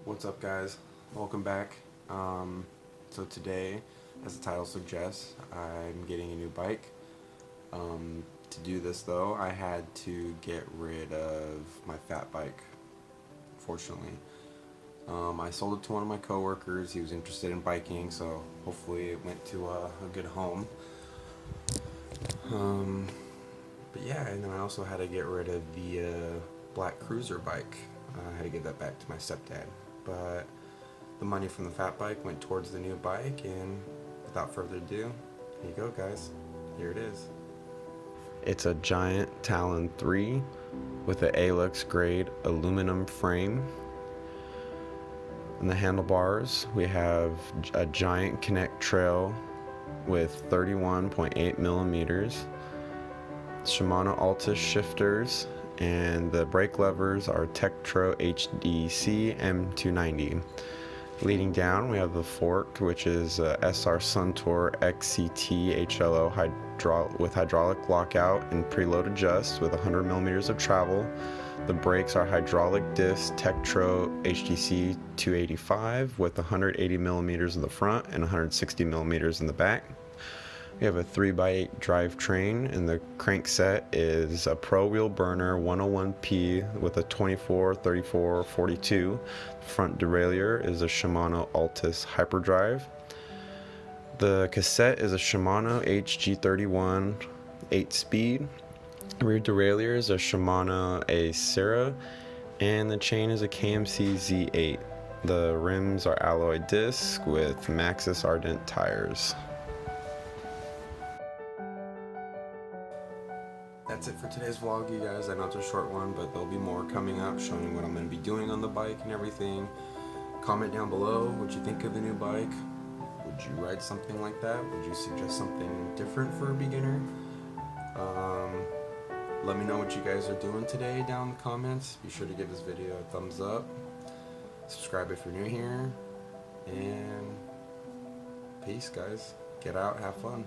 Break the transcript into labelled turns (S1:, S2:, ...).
S1: What's up, guys? Welcome back. So today, as the title suggests, I'm getting a new bike. To do this though, I had to get rid of my fat bike, fortunately. I sold it to one of my coworkers. He was interested in biking, so hopefully it went to a good home. Um, but yeah, and then I also had to get rid of the black cruiser bike. I had to give that back to my stepdad. But the money from the fat bike went towards the new bike, and without further ado, here you go, guys. Here it is. It's a giant Talon 3 with an Alux grade aluminum frame. On the handlebars, we have a giant Connect Trail with 31.8 millimeters, Shimano Altus shifters, and the brake levers are Tektro HDC M290. Leading down, we have the fork, which is SR Suntour XCT HLO with hydraulic lockout and preload adjust with 100 millimeters of travel. The brakes are hydraulic disc Tektro HDC 285 with 180 millimeters in the front and 160 millimeters in the back. We have a 3x8 drivetrain, and the crankset is a Pro Wheel Burner 101P with a 24, 34, 42. The front derailleur is a Shimano Altus Hyperdrive. The cassette is a Shimano HG31 8-speed. Rear derailleur is a Shimano Acera, and the chain is a KMC Z8. The rims are alloy disc with Maxxis Ardent tires. That's it for today's vlog, you guys. I know it's a short one, but there'll be more coming up showing what I'm going to be doing on the bike and everything. Comment down below what you think of the new bike. Would you ride something like that? Would you suggest something different for a beginner? Let me know what you guys are doing today down in the comments. Be sure to give this video a thumbs up. Subscribe if you're new here. And peace, guys. Get out, have fun.